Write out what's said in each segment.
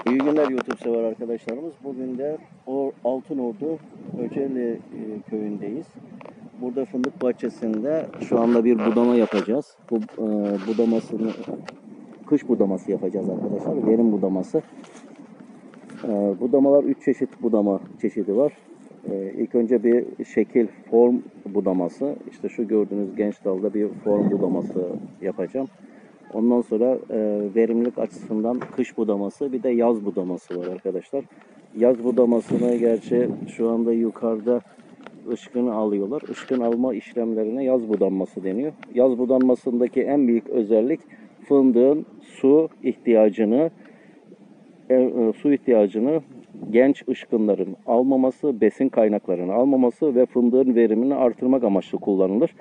İyi günler YouTube sever arkadaşlarımız. Bugün de Altınordu Öceli köyündeyiz. Burada fındık bahçesinde şu anda bir budama yapacağız. Bu budamasını kış budaması yapacağız arkadaşlar. Verim budaması. Budamalar 3 çeşit budama çeşidi var. İlk önce bir şekil form budaması. İşte şu gördüğünüz genç dalda bir form budaması yapacağım. Ondan sonra verimlilik açısından kış budaması, bir de yaz budaması var arkadaşlar. Yaz budamasına gerçi şu anda yukarıda ışkını alıyorlar. Işkın alma işlemlerine yaz budanması deniyor. Yaz budanmasındaki en büyük özellik fındığın su ihtiyacını genç ışkınların almaması, besin kaynaklarını almaması ve fındığın verimini artırmak amaçlı kullanılır.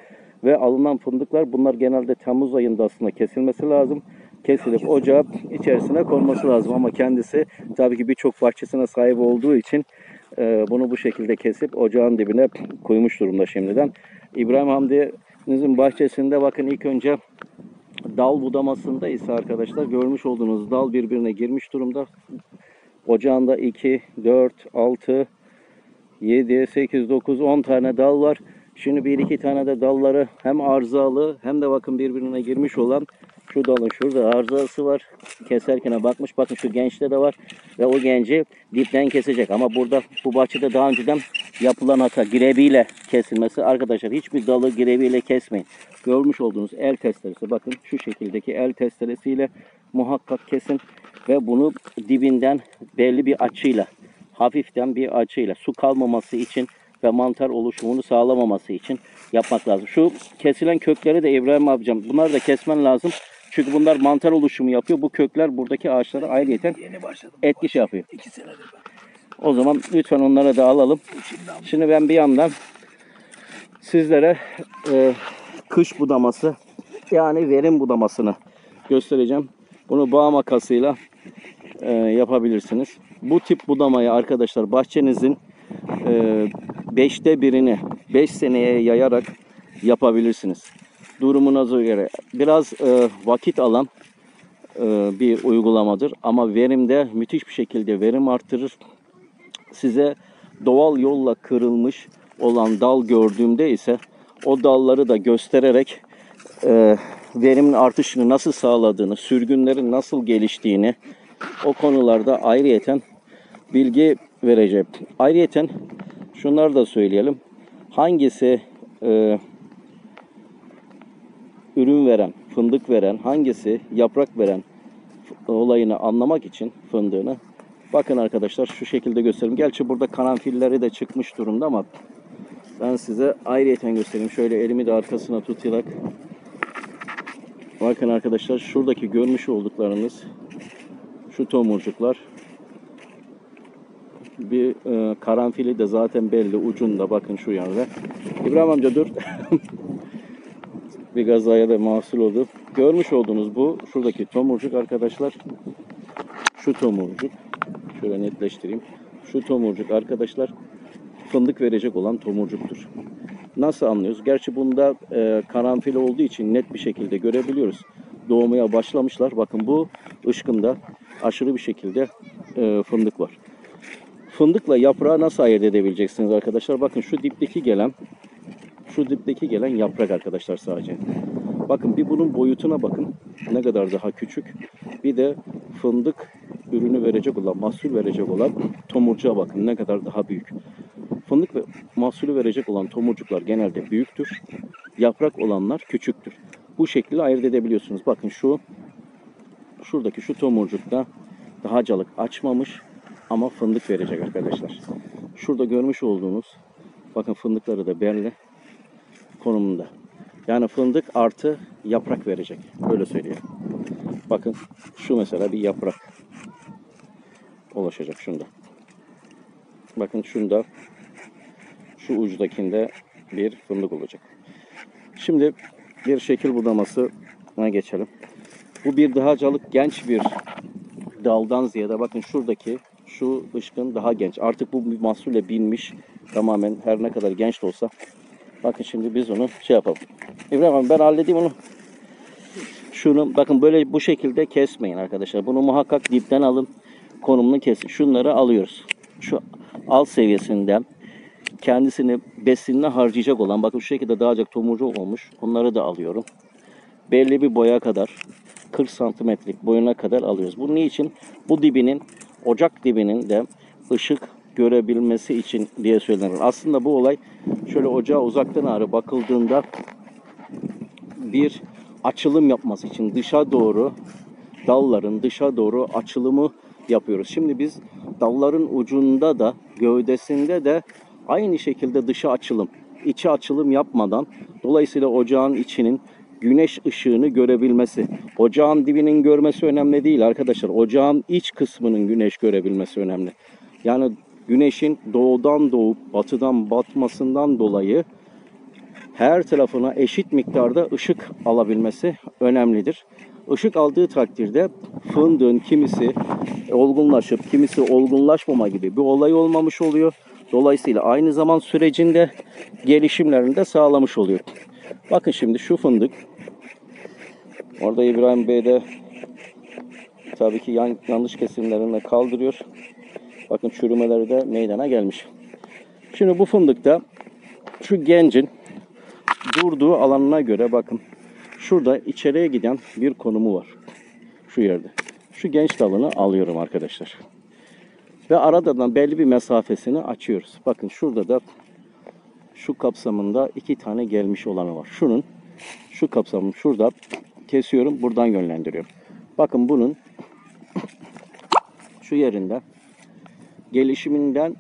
Ve alınan fındıklar, bunlar genelde Temmuz ayında aslında kesilmesi lazım. Kesilip ocağın içerisine konması lazım. Ama kendisi tabii ki birçok bahçesine sahip olduğu için bunu bu şekilde kesip ocağın dibine koymuş durumda şimdiden. İbrahim Hamdi'nin bahçesinde bakın ilk önce dal budamasında ise arkadaşlar görmüş olduğunuz dal birbirine girmiş durumda. Ocağında 2, 4, 6, 7, 8, 9, 10 tane dal var. Şimdi bir iki tane de dalları hem arızalı hem de bakın birbirine girmiş olan şu dalın şurada arızası var. Keserken bakmış. Bakın şu gençte de var. Ve o genci dipten kesecek. Ama burada bu bahçede daha önceden yapılan hata greviyle kesilmesi. Arkadaşlar hiçbir dalı greviyle kesmeyin. Görmüş olduğunuz el testeresi. Bakın şu şekildeki el testeresiyle muhakkak kesin. Ve bunu dibinden belli bir açıyla, hafiften bir açıyla, su kalmaması için ve mantar oluşumunu sağlamaması için yapmak lazım. Şu kesilen kökleri de İbrahim abicam, bunları da kesmen lazım. Çünkü bunlar mantar oluşumu yapıyor. Bu kökler buradaki ağaçlara ayrıyeten etki yapıyor. 2 senedir bak. O zaman lütfen onları da alalım. Şimdi ben bir yandan sizlere kış budaması, yani verim budamasını göstereceğim. Bunu bağ makasıyla yapabilirsiniz. Bu tip budamayı arkadaşlar bahçenizin 5'te birini 5 seneye yayarak yapabilirsiniz. Durumunuza göre biraz vakit alan bir uygulamadır ama verimde müthiş bir şekilde verim artırır. Size doğal yolla kırılmış olan dal gördüğümde ise o dalları da göstererek verimin artışını nasıl sağladığını, sürgünlerin nasıl geliştiğini o konularda ayrıyeten bilgi vereceğim. Ayrıyeten şunları da söyleyelim. Hangisi ürün veren, fındık veren, hangisi yaprak veren olayını anlamak için fındığını, bakın arkadaşlar şu şekilde göstereyim. Gerçi burada karanfilleri de çıkmış durumda ama ben size ayrıyeten göstereyim. Şöyle elimi de arkasına tutarak. Bakın arkadaşlar şuradaki görmüş olduklarınız şu tomurcuklar. Bir karanfili de zaten belli ucunda, bakın şu yanda. İbrahim amca dur. Bir gazaya da mahsul oldu. Görmüş olduğunuz bu şuradaki tomurcuk arkadaşlar. Şu tomurcuk. Şöyle netleştireyim. Şu tomurcuk arkadaşlar fındık verecek olan tomurcuktur. Nasıl anlıyoruz? Gerçi bunda karanfil olduğu için net bir şekilde görebiliyoruz. Doğmaya başlamışlar. Bakın bu ışkında aşırı bir şekilde fındık var. Fındıkla yaprağı nasıl ayırt edebileceksiniz arkadaşlar? Bakın şu dipteki gelen yaprak arkadaşlar sadece. Bakın bir bunun boyutuna bakın. Ne kadar daha küçük. Bir de fındık ürünü verecek olan, mahsul verecek olan tomurcuğa bakın ne kadar daha büyük. Fındık ve mahsulü verecek olan tomurcuklar genelde büyüktür. Yaprak olanlar küçüktür. Bu şekilde ayırt edebiliyorsunuz. Bakın şuradaki şu tomurcukta daha calık açmamış ama fındık verecek arkadaşlar. Şurada görmüş olduğunuz bakın fındıkları da belli konumunda. Yani fındık artı yaprak verecek. Böyle söyleyeyim. Bakın şu mesela bir yaprak oluşacak şunda. Bakın şunda, şu ucdakinde bir fındık olacak. Şimdi bir şekil budamasına geçelim. Bu bir daha calık genç bir daldan ziyade bakın şuradaki şu ışkın daha genç. Artık bu bir mahsulle binmiş. Tamamen her ne kadar genç de olsa. Bakın şimdi biz onu yapalım. İbrahim abi ben halledeyim onu. Şunu bakın böyle bu şekilde kesmeyin arkadaşlar. Bunu muhakkak dipten alın. konumunu kesin. Şunları alıyoruz. Şu alt seviyesinden kendisini besinine harcayacak olan, bakın şu şekilde dağılacak tomurcuk olmuş. Onları da alıyorum. Belli bir boya kadar, 40 santimetrelik boyuna kadar alıyoruz. Bu niçin? Bu dibinin, ocak dibinin de ışık görebilmesi için diye söylenir. Aslında bu olay şöyle ocağa uzaktan ağrı bakıldığında bir açılım yapması için dışa doğru, dalların dışa doğru açılımı yapıyoruz. Şimdi biz dalların ucunda da gövdesinde de aynı şekilde dışa açılım, içe açılım yapmadan, dolayısıyla ocağın içinin güneş ışığını görebilmesi. Ocağın dibinin görmesi önemli değil arkadaşlar. Ocağın iç kısmının güneş görebilmesi önemli. Yani güneşin doğudan doğup batıdan batmasından dolayı her tarafına eşit miktarda ışık alabilmesi önemlidir. Işık aldığı takdirde fındığın kimisi olgunlaşıp kimisi olgunlaşmama gibi bir olay olmamış oluyor. Dolayısıyla aynı zaman sürecinde gelişimlerini de sağlamış oluyor. Bakın şimdi şu fındık. Orada İbrahim Bey de tabii ki yanlış kesimlerini kaldırıyor. Bakın çürümeleri de meydana gelmiş. Şimdi bu fındıkta şu gencin durduğu alanına göre bakın şurada içeriye giden bir konumu var. Şu yerde. Şu genç dalını alıyorum arkadaşlar. Ve aradan belli bir mesafesini açıyoruz. Bakın şurada da şu kapsamında 2 tane gelmiş olanı var. Şunun şu kapsamını şurada kesiyorum. Buradan yönlendiriyorum. Bakın bunun şu yerinde gelişiminden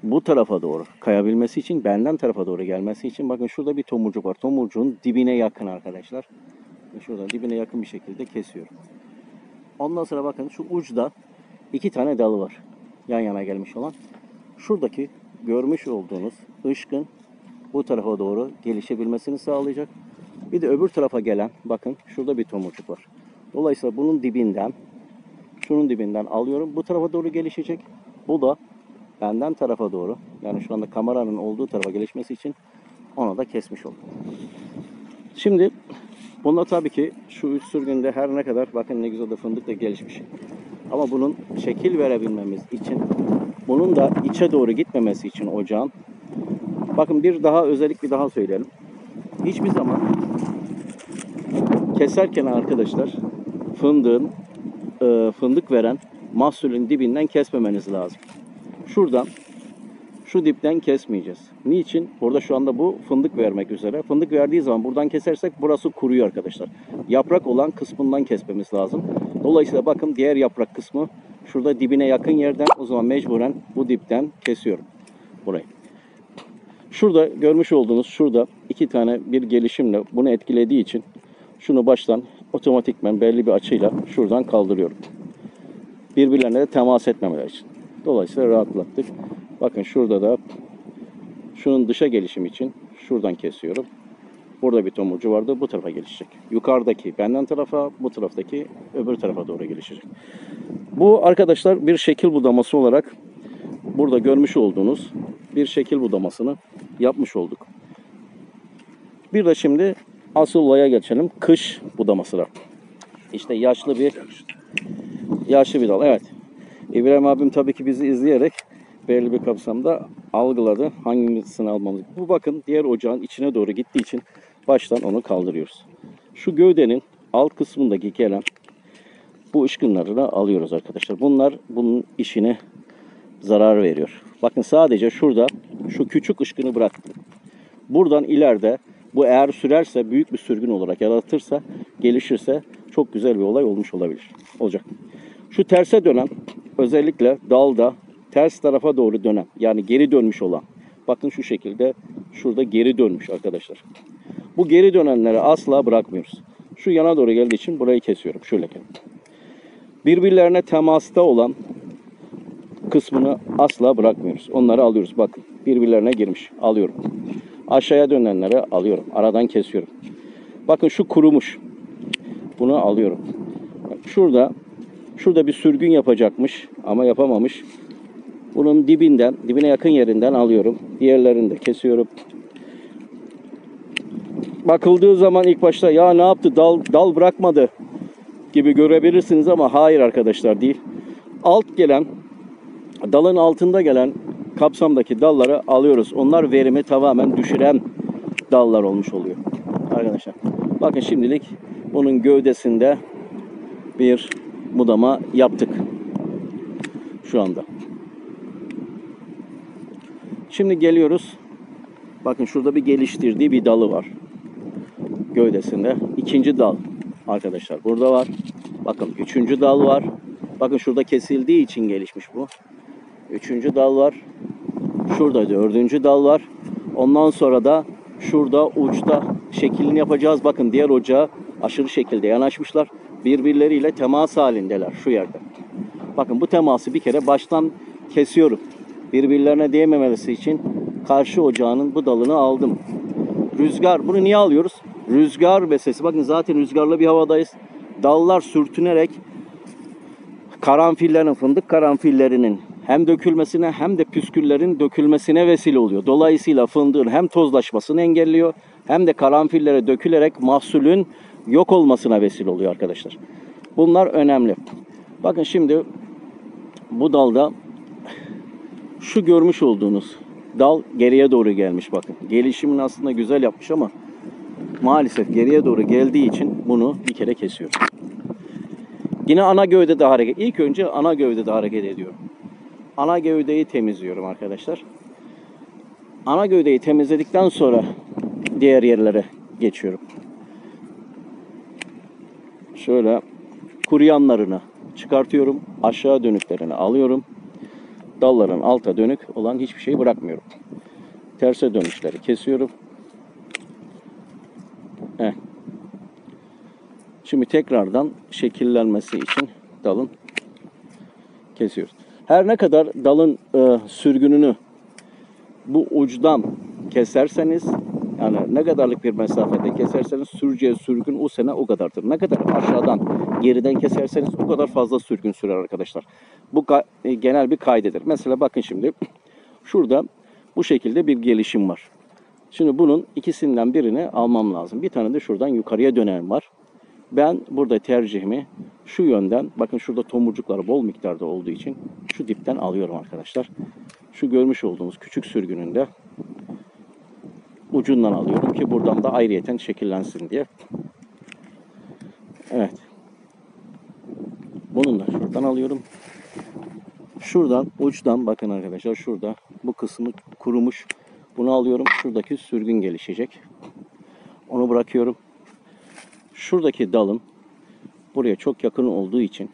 bu tarafa doğru kayabilmesi için, benden tarafa doğru gelmesi için bakın şurada bir tomurcuk var. Tomurcuğun dibine yakın arkadaşlar. Şurada dibine yakın bir şekilde kesiyorum. Ondan sonra bakın şu uçta 2 tane dalı var. Yan yana gelmiş olan. Şuradaki görmüş olduğunuz ışkın bu tarafa doğru gelişebilmesini sağlayacak. Bir de öbür tarafa gelen bakın şurada bir tomurcuk var. Dolayısıyla bunun dibinden, şunun dibinden alıyorum. Bu tarafa doğru gelişecek. Bu da benden tarafa doğru, yani şu anda kameranın olduğu tarafa gelişmesi için onu da kesmiş oldum. Şimdi bunda tabii ki şu 3 sürgünde her ne kadar bakın ne güzel de fındık da gelişmiş. Ama bunun şekil verebilmemiz için, bunun da içe doğru gitmemesi için ocağın, bakın bir daha özellik bir daha söyleyelim. Hiçbir zaman keserken arkadaşlar fındık veren mahsulün dibinden kesmemeniz lazım. Şuradan, şu dipten kesmeyeceğiz. Niçin? Burada şu anda bu fındık vermek üzere. Fındık verdiği zaman buradan kesersek burası kuruyor arkadaşlar. Yaprak olan kısmından kesmemiz lazım. Dolayısıyla bakın diğer yaprak kısmı şurada dibine yakın yerden, o zaman mecburen bu dipten kesiyorum burayı. Şurada görmüş olduğunuz şurada 2 tane bir gelişimle bunu etkilediği için şunu baştan otomatikmen belli bir açıyla şuradan kaldırıyorum. Birbirlerine de temas etmemeleri için. Dolayısıyla rahatlattık. Bakın şurada da şunun dışa gelişim için şuradan kesiyorum. Burada bir tomurcu vardı. Bu tarafa gelişecek. Yukarıdaki benden tarafa, bu taraftaki öbür tarafa doğru gelişecek. Bu arkadaşlar bir şekil budaması olarak burada görmüş olduğunuz bir şekil budamasını yapmış olduk. Bir de şimdi asıl olaya geçelim. Kış budamasına. İşte yaşlı bir dal. Evet. İbrahim abim tabii ki bizi izleyerek belli bir kapsamda algıladı. Hangisini almamız? Bu bakın diğer ocağın içine doğru gittiği için baştan onu kaldırıyoruz. Şu gövdenin alt kısmındaki gelen bu ışkınları da alıyoruz arkadaşlar. Bunun işine zarar veriyor. Bakın sadece şurada şu küçük ışkını bıraktım. Buradan ileride bu eğer sürerse, büyük bir sürgün olarak yaratırsa, gelişirse çok güzel bir olay olmuş olacak. Şu terse dönen, özellikle dalda ters tarafa doğru dönen, yani geri dönmüş olan. Bakın şu şekilde şurada geri dönmüş arkadaşlar. Bu geri dönenleri asla bırakmıyoruz. Şu yana doğru geldiği için burayı kesiyorum. Şöyle. Birbirlerine temasta olan kısmını asla bırakmıyoruz. Onları alıyoruz. Bakın birbirlerine girmiş. Alıyorum. Aşağıya dönenleri alıyorum. Aradan kesiyorum. Bakın şu kurumuş. Bunu alıyorum. Şurada bir sürgün yapacakmış ama yapamamış. Bunun dibine yakın yerinden alıyorum. Diğerlerini de kesiyorum. Bakıldığı zaman ilk başta ya ne yaptı dal bırakmadı gibi görebilirsiniz ama hayır arkadaşlar değil. alt gelen, dalın altında gelen kapsamdaki dalları alıyoruz. Onlar verimi tamamen düşüren dallar olmuş oluyor arkadaşlar. Bakın şimdilik bunun gövdesinde bir budama yaptık şu anda. Şimdi geliyoruz. Bakın şurada bir geliştirdiği bir dalı var. Gövdesinde. İkinci dal arkadaşlar burada var. Bakın üçüncü dal var. Bakın şurada kesildiği için gelişmiş bu. Üçüncü dal var. Şurada dördüncü dal var. Ondan sonra da şurada uçta şeklini yapacağız. Bakın diğer ocağa aşırı şekilde yanaşmışlar. Birbirleriyle temas halindeler şu yerde. Bakın bu teması bir kere baştan kesiyorum. Birbirlerine değmemesi için karşı ocağının bu dalını aldım. Rüzgar, bunu niye alıyoruz? Rüzgar ve sesi. Bakın zaten rüzgarlı bir havadayız. Dallar sürtünerek karanfillerin, fındık karanfillerinin hem dökülmesine hem de püsküllerin dökülmesine vesile oluyor. Dolayısıyla fındığın hem tozlaşmasını engelliyor hem de karanfillere dökülerek mahsulün yok olmasına vesile oluyor arkadaşlar. Bunlar önemli. Bakın şimdi bu dalda şu görmüş olduğunuz dal geriye doğru gelmiş bakın. Gelişimini aslında güzel yapmış ama maalesef geriye doğru geldiği için bunu bir kere kesiyorum. Yine ana gövdede hareket. İlk önce ana gövdede hareket ediyorum. Ana gövdeyi temizliyorum arkadaşlar. Ana gövdeyi temizledikten sonra diğer yerlere geçiyorum. Şöyle kuruyanlarını çıkartıyorum. Aşağı dönüklerini alıyorum. Dalların alta dönük olan hiçbir şeyi bırakmıyorum. Terse dönüşleri kesiyorum. Şimdi tekrardan şekillenmesi için dalın kesiyoruz. Her ne kadar dalın sürgününü bu uçtan keserseniz, yani ne kadarlık bir mesafede keserseniz süreceği sürgün o sene o kadardır. Ne kadar aşağıdan geriden keserseniz o kadar fazla sürgün sürer arkadaşlar. Bu genel bir kaydedir. Mesela bakın şimdi şurada bu şekilde bir gelişim var. Şimdi bunun ikisinden birini almam lazım. Bir tane de şuradan yukarıya dönen var. Ben burada tercihimi şu yönden, bakın şurada tomurcukları bol miktarda olduğu için şu dipten alıyorum arkadaşlar. Şu görmüş olduğunuz küçük sürgünün de ucundan alıyorum ki buradan da ayrıyeten şekillensin diye. Evet. Bunu da şuradan alıyorum. Şuradan uçtan bakın arkadaşlar şurada bu kısmı kurumuş. Bunu alıyorum. Şuradaki sürgün gelişecek. Onu bırakıyorum. Şuradaki dalın buraya çok yakın olduğu için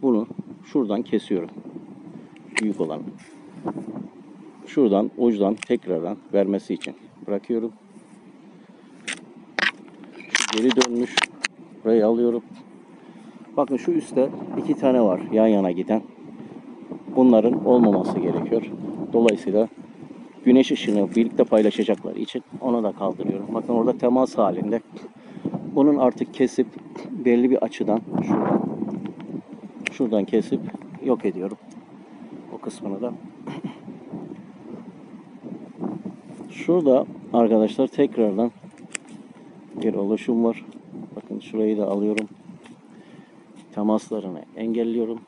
bunu şuradan kesiyorum. Büyük olan. Şuradan uçtan tekrardan vermesi için bırakıyorum. Şu geri dönmüş. Burayı alıyorum. Bakın şu üstte iki tane var yan yana giden. Bunların olmaması gerekiyor. Dolayısıyla güneş ışığını birlikte paylaşacakları için onu da kaldırıyorum. Bakın orada temas halinde. Bunun artık kesip belli bir açıdan şuradan kesip yok ediyorum. O kısmını da. Şurada arkadaşlar tekrardan bir oluşum var. Bakın şurayı da alıyorum. Temaslarını engelliyorum.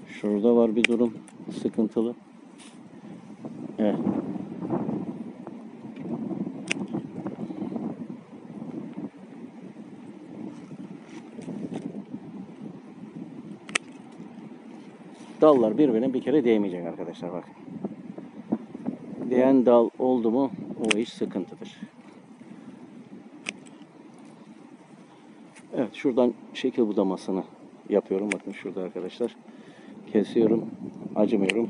Şurada var bir durum sıkıntılı. Evet. Dallar birbirine bir kere değmeyecek arkadaşlar bak. Değen dal oldu mu o iş sıkıntıdır. Evet şuradan şekil budamasını yapıyorum. Bakın şurada arkadaşlar. Kesiyorum. Acımıyorum.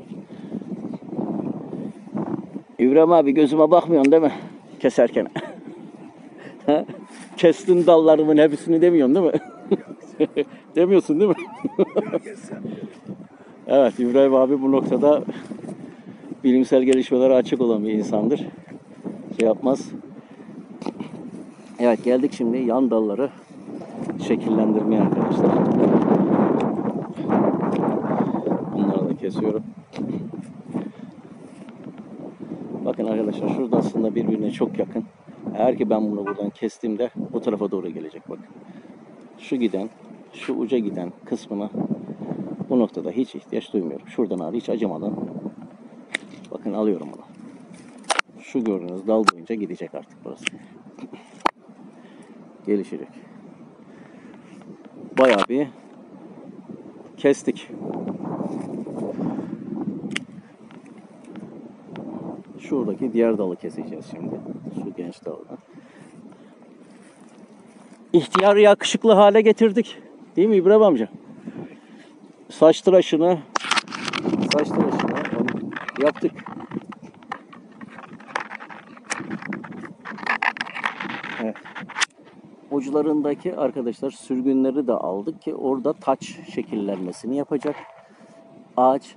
İbrahim abi gözüme bakmıyorsun değil mi? Keserken. Kestin dallarımın hepsini demiyorsun değil mi? Demiyorsun değil mi? Evet İbrahim abi bu noktada bilimsel gelişmelere açık olan bir insandır. Şey yapmaz. Evet geldik şimdi yan dalları şekillendirmeye arkadaşlar. Bunları da kesiyorum. Bakın arkadaşlar şurada aslında birbirine çok yakın. Eğer ki ben bunu buradan kestiğimde bu tarafa doğru gelecek bakın. Şu giden, şu uca giden kısmına Bu noktada hiç ihtiyaç duymuyorum. Şuradan ağrı hiç acımadan. Bakın alıyorum bunu. Şu gördüğünüz dal boyunca gidecek artık burası. Gelişecek. Bayağı bir kestik. Şuradaki diğer dalı keseceğiz şimdi. Şu genç dalı. İhtiyarı yakışıklı hale getirdik. Değil mi İbrahim amca? Saç tıraşını yaptık. Evet. Uçlarındaki arkadaşlar sürgünleri de aldık ki orada taç şekillenmesini yapacak. Ağaç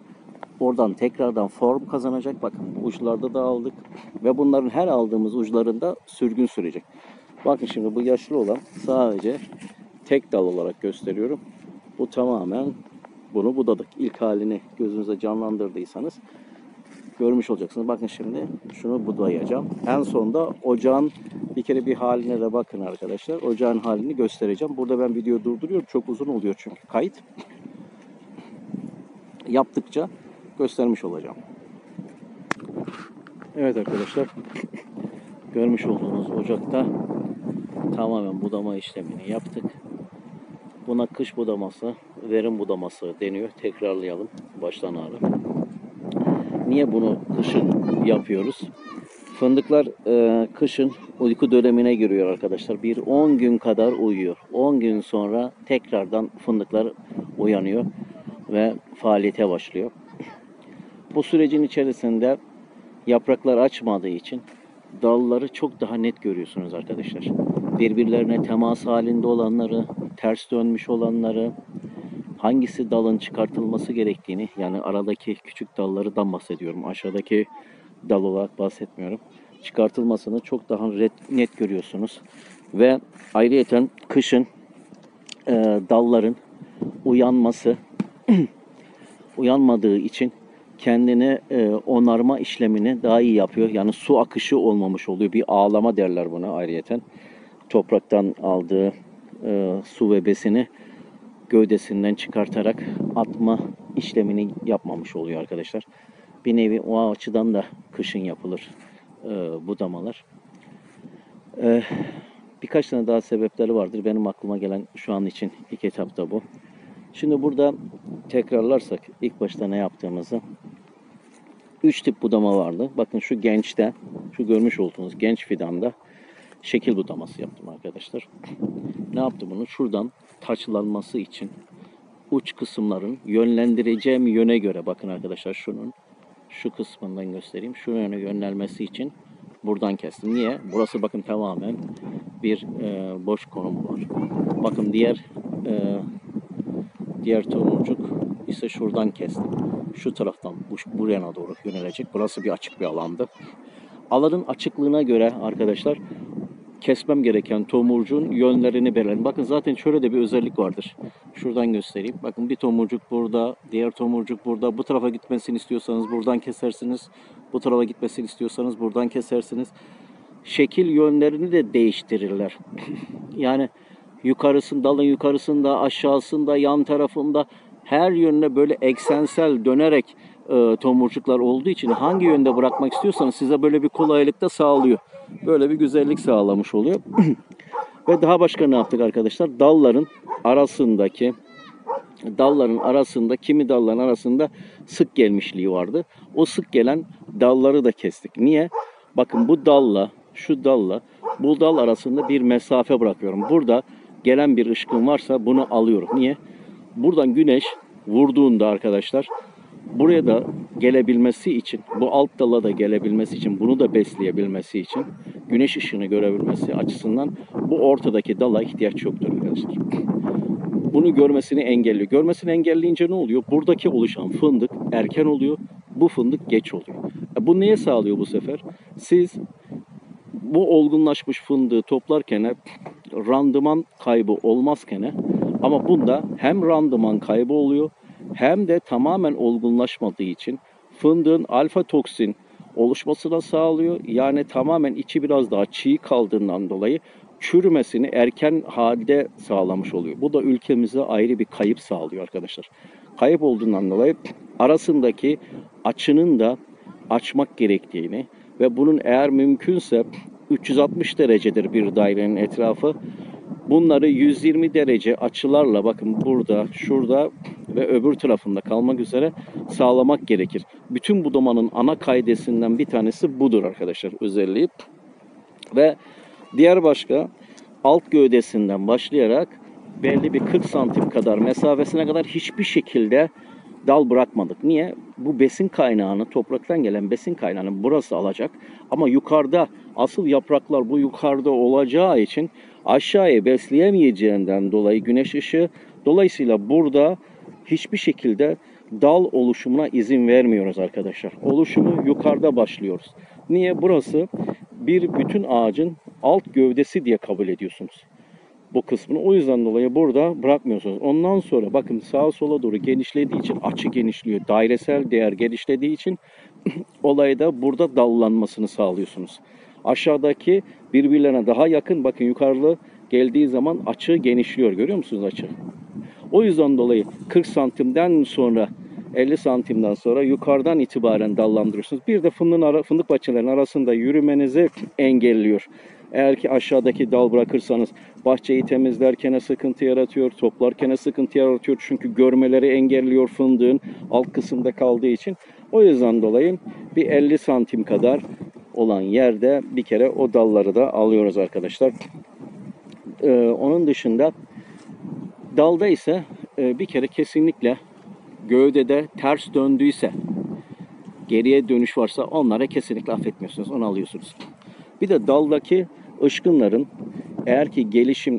oradan tekrardan form kazanacak. Bakın uçlarda da aldık. Ve bunların her aldığımız uçlarında sürgün sürecek. Bakın şimdi bu yaşlı olan sadece tek dal olarak gösteriyorum. Bu tamamen bunu budadık. İlk halini gözünüze canlandırdıysanız görmüş olacaksınız. Bakın şimdi şunu budayacağım. En sonunda ocağın bir kere bir haline de bakın arkadaşlar. Ocağın halini göstereceğim. Burada ben video durduruyorum. Çok uzun oluyor çünkü kayıt. Yaptıkça göstermiş olacağım. Evet arkadaşlar. Görmüş olduğunuz ocakta tamamen budama işlemini yaptık. Buna kış budaması, verim budaması deniyor. Tekrarlayalım. Baştan ağrı. Niye bunu kışın yapıyoruz? Fındıklar kışın uyku dönemine giriyor arkadaşlar. Bir 10 gün kadar uyuyor. 10 gün sonra tekrardan fındıklar uyanıyor ve faaliyete başlıyor. Bu sürecin içerisinde yapraklar açmadığı için dalları çok daha net görüyorsunuz arkadaşlar. Birbirlerine temas halinde olanları, ters dönmüş olanları, hangisi dalın çıkartılması gerektiğini, yani aradaki küçük dallardan bahsediyorum. Aşağıdaki dal olarak bahsetmiyorum. Çıkartılmasını çok daha net görüyorsunuz. Ve ayrıyeten kışın dalların uyanmadığı için kendine onarma işlemini daha iyi yapıyor. Yani su akışı olmamış oluyor. Bir ağlama derler buna ayrıyeten. Topraktan aldığı su ve besini gövdesinden çıkartarak atma işlemini yapmamış oluyor arkadaşlar. Bir nevi o açıdan da kışın yapılır budamalar. Birkaç tane daha sebepleri vardır. Benim aklıma gelen şu an için ilk etapta bu. Şimdi burada tekrarlarsak ilk başta ne yaptığımızı, 3 tip budama vardı. Bakın şu gençte, şu görmüş olduğunuz genç fidanda şekil budaması yaptım arkadaşlar. Ne yaptım bunu? Şuradan taçlanması için uç kısımların yönlendireceğim yöne göre, bakın arkadaşlar şunun şu kısmından göstereyim. Şu yöne yönelmesi için buradan kestim. Niye? Burası bakın tamamen bir boş konum var. Bakın diğer tomurcuk ise şuradan kestim. Şu taraftan bu yana doğru yönelecek. Burası bir açık bir alandı. Alanın açıklığına göre arkadaşlar kesmem gereken tomurcuğun yönlerini belirleyin. Bakın zaten şöyle de bir özellik vardır. Şuradan göstereyim. Bakın bir tomurcuk burada, diğer tomurcuk burada. Bu tarafa gitmesini istiyorsanız buradan kesersiniz. Bu tarafa gitmesini istiyorsanız buradan kesersiniz. Şekil yönlerini de değiştirirler. Yani dalın yukarısında, aşağısında, yan tarafında her yönüne böyle eksensel dönerek tomurcuklar olduğu için hangi yönde bırakmak istiyorsanız size böyle bir kolaylık da sağlıyor. Böyle bir güzellik sağlamış oluyor. Ve daha başka ne yaptık arkadaşlar? Dalların arasında kimi dalların arasında sık gelmişliği vardı. O sık gelen dalları da kestik. Niye? Bakın bu dalla bu dal arasında bir mesafe bırakıyorum. Burada gelen bir ışkın varsa bunu alıyorum. Niye? Buradan güneş vurduğunda arkadaşlar buraya da gelebilmesi için, bu alt dala da gelebilmesi için, bunu da besleyebilmesi için, güneş ışığını görebilmesi açısından bu ortadaki dala ihtiyaç yoktur arkadaşlar. Bunu görmesini engelliyor. Görmesini engelleyince ne oluyor? Buradaki oluşan fındık erken oluyor, bu fındık geç oluyor. Bu neye sağlıyor bu sefer? Siz bu olgunlaşmış fındığı toplarken randıman kaybı olmazken ama bunda hem randıman kaybı oluyor hem de tamamen olgunlaşmadığı için fındığın alfa toksin oluşmasına sağlıyor. Yani tamamen içi biraz daha çiğ kaldığından dolayı çürümesini erken halde sağlamış oluyor. Bu da ülkemize ayrı bir kayıp sağlıyor arkadaşlar. Kayıp olduğundan dolayı arasındaki açının da açmak gerektiğini ve bunun eğer mümkünse 360 derecedir bir dairenin etrafı. Bunları 120 derece açılarla bakın burada, şurada ve öbür tarafında kalmak üzere sağlamak gerekir. Bütün budamanın ana kaidesinden bir tanesi budur arkadaşlar, özelliği. Ve diğer başka alt gövdesinden başlayarak belli bir 40 santim kadar mesafesine kadar hiçbir şekilde dal bırakmadık. Niye? Bu besin kaynağını, topraktan gelen besin kaynağını burası alacak. Ama yukarıda asıl yapraklar bu yukarıda olacağı için aşağıya besleyemeyeceğinden dolayı güneş ışığı, dolayısıyla burada hiçbir şekilde dal oluşumuna izin vermiyoruz arkadaşlar. Oluşumu yukarıda başlıyoruz. Niye? Burası bir bütün ağacın alt gövdesi diye kabul ediyorsunuz bu kısmını. O yüzden dolayı burada bırakmıyorsunuz. Ondan sonra bakın sağa sola doğru genişlediği için açı genişliyor. Dairesel değer genişlediği için olayda burada dallanmasını sağlıyorsunuz. Aşağıdaki birbirlerine daha yakın, bakın yukarıda geldiği zaman açı genişliyor. Görüyor musunuz açı? O yüzden dolayı 40 santimden sonra 50 santimden sonra yukarıdan itibaren dallandırıyorsunuz. Bir de fındık bahçelerinin arasında yürümenizi engelliyor. Eğer ki aşağıdaki dal bırakırsanız bahçeyi temizlerken sıkıntı yaratıyor, toplarken sıkıntı yaratıyor. Çünkü görmeleri engelliyor fındığın alt kısımda kaldığı için. O yüzden dolayı bir 50 santim kadar olan yerde bir kere o dalları da alıyoruz arkadaşlar. Onun dışında dalda ise bir kere kesinlikle gövdede ters döndüyse, geriye dönüş varsa onlara kesinlikle affetmiyorsunuz. Onu alıyorsunuz. Bir de daldaki ışkınların, eğer ki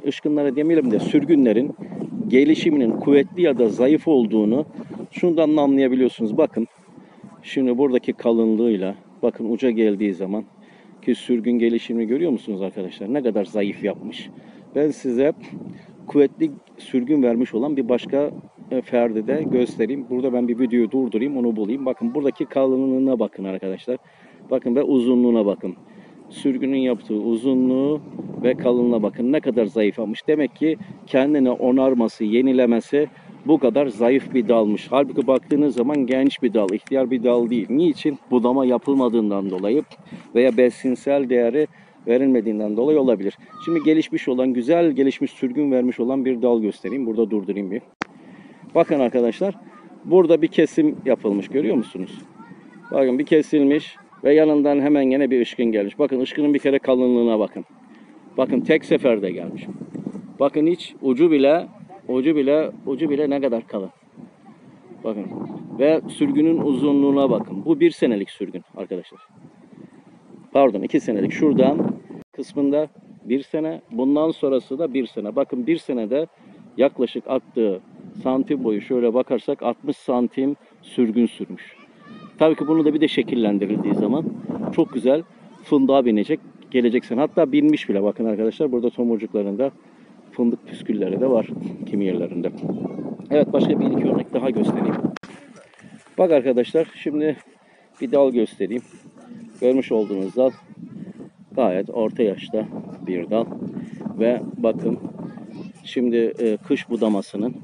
ışkınlara demeyelim de sürgünlerin gelişiminin kuvvetli ya da zayıf olduğunu şundan anlayabiliyorsunuz. Bakın şimdi buradaki kalınlığıyla bakın uca geldiği zaman ki sürgün gelişimini görüyor musunuz arkadaşlar? Ne kadar zayıf yapmış. Ben size kuvvetli sürgün vermiş olan bir başka ferdi de göstereyim. Burada ben bir videoyu durdurayım, onu bulayım. Bakın buradaki kalınlığına bakın arkadaşlar. Bakın ve uzunluğuna bakın. Sürgünün yaptığı uzunluğu ve kalınlığına bakın. Ne kadar zayıflamış. Demek ki kendini onarması, yenilemesi bu kadar zayıf bir dalmış. Halbuki baktığınız zaman genç bir dal, ihtiyar bir dal değil. Niçin? Budama yapılmadığından dolayı veya besinsel değeri verilmediğinden dolayı olabilir. Şimdi gelişmiş olan, güzel gelişmiş sürgün vermiş olan bir dal göstereyim. Burada durdurayım bir. Bakın arkadaşlar, burada bir kesim yapılmış, görüyor musunuz? Bakın bir kesilmiş ve yanından hemen yine bir ışkın gelmiş. Bakın ışkının bir kere kalınlığına bakın. Bakın tek seferde gelmiş. Bakın hiç ucu bile ne kadar kalın. Bakın ve sürgünün uzunluğuna bakın. Bu 1 senelik sürgün arkadaşlar. Pardon 2 senelik. Şuradan kısmında 1 sene, bundan sonrası da 1 sene. Bakın 1 senede yaklaşık attığı santim boyu şöyle bakarsak 60 santim sürgün sürmüş. Tabii ki bunu da bir de şekillendirildiği zaman çok güzel fındığa binecek, gelecek sene. Hatta binmiş bile, bakın arkadaşlar burada tomurcuklarında fındık püskülleri de var kimi yerlerinde. Evet, başka bir iki örnek daha göstereyim. Bak arkadaşlar, şimdi bir dal göstereyim. Görmüş olduğunuz dal gayet orta yaşta bir dal. Ve bakın şimdi kış budamasının,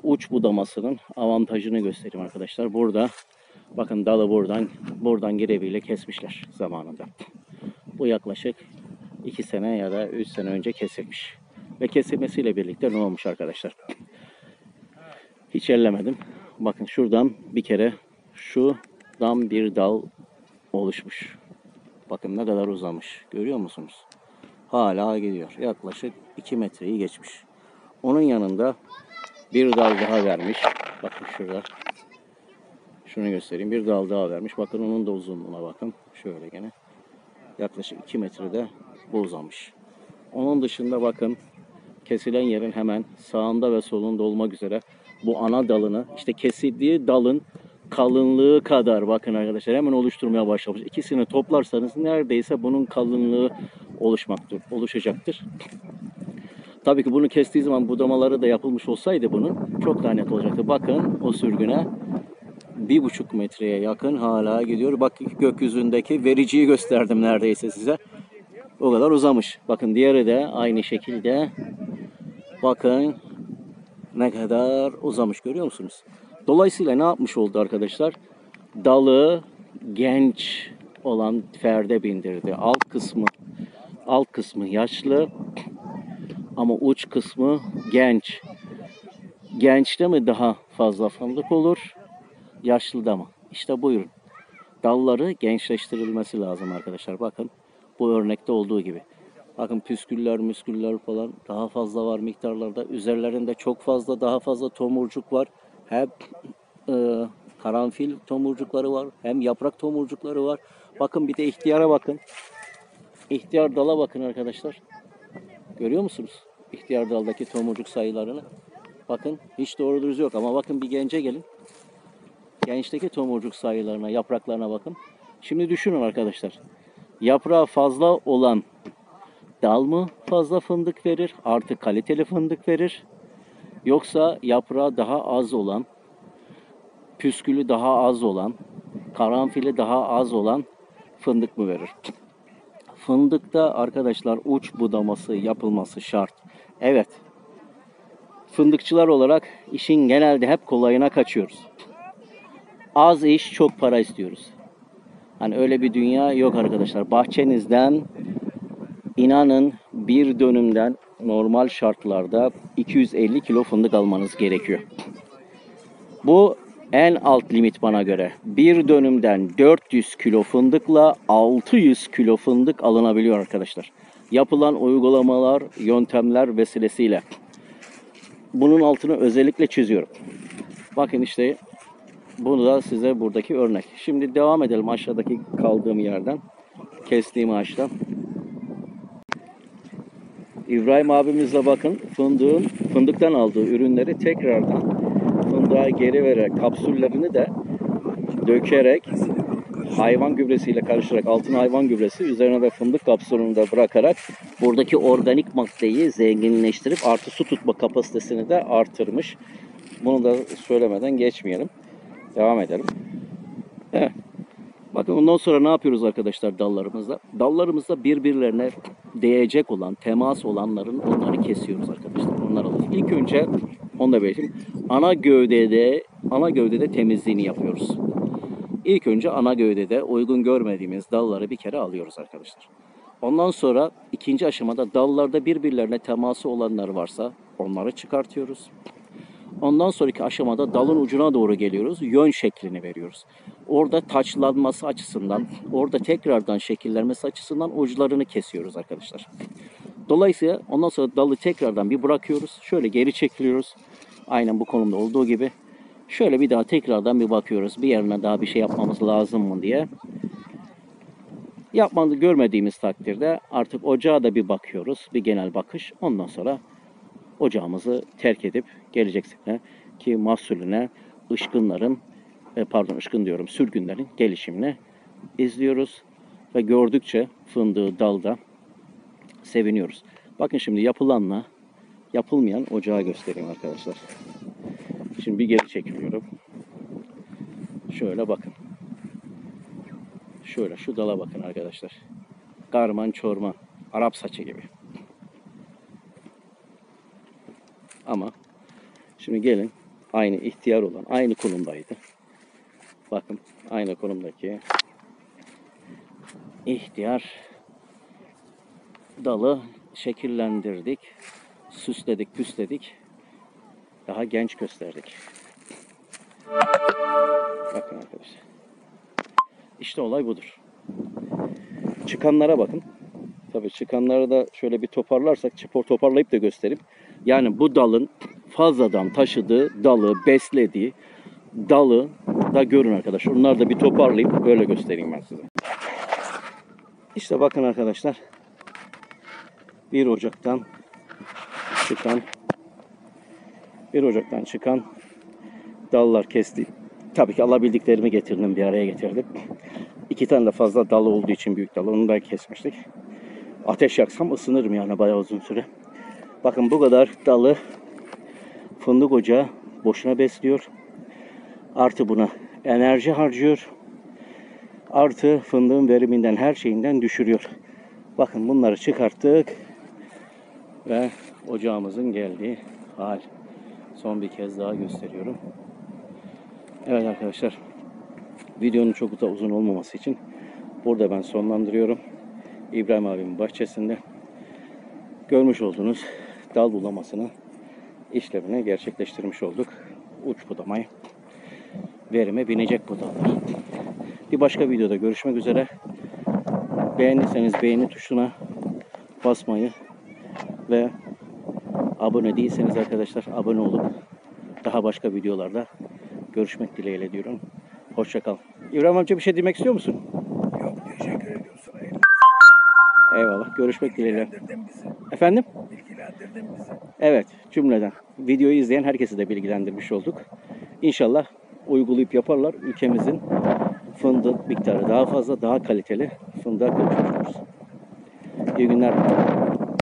uç budamasının avantajını göstereyim arkadaşlar. Burada bakın dalı buradan girebiyle kesmişler zamanında. Bu yaklaşık 2 sene ya da 3 sene önce kesilmiş. Ve kesilmesiyle birlikte ne olmuş arkadaşlar? Hiç ellemedim. Bakın şuradan bir kere şuradan bir dal oluşmuş. Bakın ne kadar uzamış. Görüyor musunuz? Hala gidiyor. Yaklaşık 2 metreyi geçmiş. Onun yanında bir dal daha vermiş. Bakın şurada. Şunu göstereyim. Bir dal daha vermiş. Bakın onun da uzunluğuna bakın. Şöyle gene. Yaklaşık 2 metrede bu uzamış. Onun dışında bakın kesilen yerin hemen sağında ve solunda olmak üzere bu ana dalını, işte kesildiği dalın kalınlığı kadar bakın arkadaşlar hemen oluşturmaya başlamış. İkisini toplarsanız neredeyse bunun kalınlığı oluşacaktır. Tabii ki bunu kestiği zaman budamaları da yapılmış olsaydı bunun çok daha net olacaktı. Bakın o sürgüne 1,5 metreye yakın hala gidiyor. Bak gökyüzündeki vericiyi gösterdim neredeyse size. O kadar uzamış. Bakın diğeri de aynı şekilde. Bakın ne kadar uzamış, görüyor musunuz? Dolayısıyla ne yapmış oldu arkadaşlar? Dalı genç olan ferde bindirdi. Alt kısmı yaşlı ama uç kısmı genç. Gençte mi daha fazla fındık olur? Yaşlıda mı? İşte buyurun. Dalları gençleştirilmesi lazım arkadaşlar. Bakın bu örnekte olduğu gibi. Bakın püsküller falan daha fazla var miktarlarda. Üzerlerinde çok fazla, daha fazla tomurcuk var. Hem karanfil tomurcukları var, hem yaprak tomurcukları var. Bakın bir de ihtiyara bakın. İhtiyar dala bakın arkadaşlar. Görüyor musunuz? İhtiyar daldaki tomurcuk sayılarını. Bakın hiç doğru düz yok ama bakın bir gence gelin. Gençteki tomurcuk sayılarına, yapraklarına bakın. Şimdi düşünün arkadaşlar. Yaprağı fazla olan dal mı fazla fındık verir, artı kaliteli fındık verir? Yoksa yaprağı daha az olan, püskülü daha az olan, karanfili daha az olan fındık mı verir? Fındıkta arkadaşlar uç budaması yapılması şart. Evet. Fındıkçılar olarak işin genelde hep kolayına kaçıyoruz. Az iş çok para istiyoruz. Hani öyle bir dünya yok arkadaşlar. Bahçenizden inanın bir dönümden normal şartlarda 250 kilo fındık almanız gerekiyor. Bu en alt limit bana göre. Bir dönümden 400 kilo fındıkla 600 kilo fındık alınabiliyor arkadaşlar. Yapılan uygulamalar, yöntemler vesilesiyle. Bunun altını özellikle çiziyorum. Bakın işte bunu da size buradaki örnek. Şimdi devam edelim aşağıdaki kaldığım yerden. Kestiğim ağaçtan. İbrahim abimizle bakın fındıktan aldığı ürünleri tekrardan fındığa geri vererek kapsüllerini de dökerek hayvan gübresiyle karıştırarak altın hayvan gübresi üzerine de fındık kapsülünü de bırakarak buradaki organik maddeyi zenginleştirip artı su tutma kapasitesini de artırmış. Bunu da söylemeden geçmeyelim. Devam edelim. Evet. Bakın ondan sonra ne yapıyoruz arkadaşlar dallarımızda? Dallarımızda birbirlerine değecek olan, temas olanların onları kesiyoruz arkadaşlar. Onları alıyoruz. İlk önce onu da belirteyim. Ana gövdede temizliğini yapıyoruz. İlk önce ana gövdede uygun görmediğimiz dalları bir kere alıyoruz arkadaşlar. Ondan sonra ikinci aşamada dallarda birbirlerine teması olanlar varsa onları çıkartıyoruz. Ondan sonraki aşamada dalın ucuna doğru geliyoruz. Yön şeklini veriyoruz. Orada taçlanması açısından, orada tekrardan şekillenmesi açısından uçlarını kesiyoruz arkadaşlar. Dolayısıyla ondan sonra dalı tekrardan bir bırakıyoruz. Şöyle geri çekiliyoruz. Aynen bu konumda olduğu gibi. Şöyle bir daha tekrardan bir bakıyoruz. Bir yerine daha bir şey yapmamız lazım mı diye. Yapmanı görmediğimiz takdirde artık ocağa da bir bakıyoruz. Bir genel bakış. Ondan sonra ocağımızı terk edip gelecek sene ki mahsulüne sürgünlerin gelişimini izliyoruz ve gördükçe fındığı dalda seviniyoruz. Bakın şimdi yapılanla yapılmayan ocağı göstereyim arkadaşlar. Şimdi bir geri çekiliyorum. Şöyle bakın. Şöyle şu dala bakın arkadaşlar. Karman çorman, Arap saçı gibi. Ama şimdi gelin aynı ihtiyar olan aynı konumdaydı. Bakın aynı konumdaki ihtiyar dalı şekillendirdik, süsledik, püsledik. Daha genç gösterdik. Bakın arkadaşlar. İşte olay budur. Çıkanlara bakın. Tabii çıkanları da şöyle bir toparlarsak, toparlayıp da göstereyim. Yani bu dalın fazladan taşıdığı, dalı beslediği dalı da görün arkadaşlar. Onları da bir toparlayıp böyle göstereyim ben size. İşte bakın arkadaşlar. 1 Ocak'tan çıkan dallar kesti. Tabii ki alabildiklerimi getirdim, bir araya getirdim. 2 tane de fazla dalı olduğu için büyük dalı. Onu da kesmiştik. Ateş yaksam ısınırım yani bayağı uzun süre. Bakın bu kadar dalı fındık ocağı boşuna besliyor. Artı buna enerji harcıyor. Artı fındığın veriminden, her şeyinden düşürüyor. Bakın bunları çıkarttık ve ocağımızın geldiği hal. Son bir kez daha gösteriyorum. Evet arkadaşlar, videonun çok da uzun olmaması için burada ben sonlandırıyorum. İbrahim abimin bahçesinde görmüş olduğunuz dal bulamasını işlemini gerçekleştirmiş olduk. Uç budamayı. Verime binecek bu dallar. Bir başka videoda görüşmek üzere. Beğendiyseniz beğeni tuşuna basmayı ve abone değilseniz arkadaşlar abone olup daha başka videolarda görüşmek dileğiyle diyorum. Hoşça kal. İbrahim amca bir şey demek istiyor musun? Yok, teşekkür ediyorum sana. Eyvallah. Görüşmek dileğiyle. Bilgilendirdin bizi. Efendim? Bilgilendirdin bizi. Evet, cümleden. Videoyu izleyen herkesi de bilgilendirmiş olduk. İnşallah uygulayıp yaparlar. Ülkemizin fındık miktarı daha fazla, daha kaliteli fındığa kavuşuruz. İyi günler.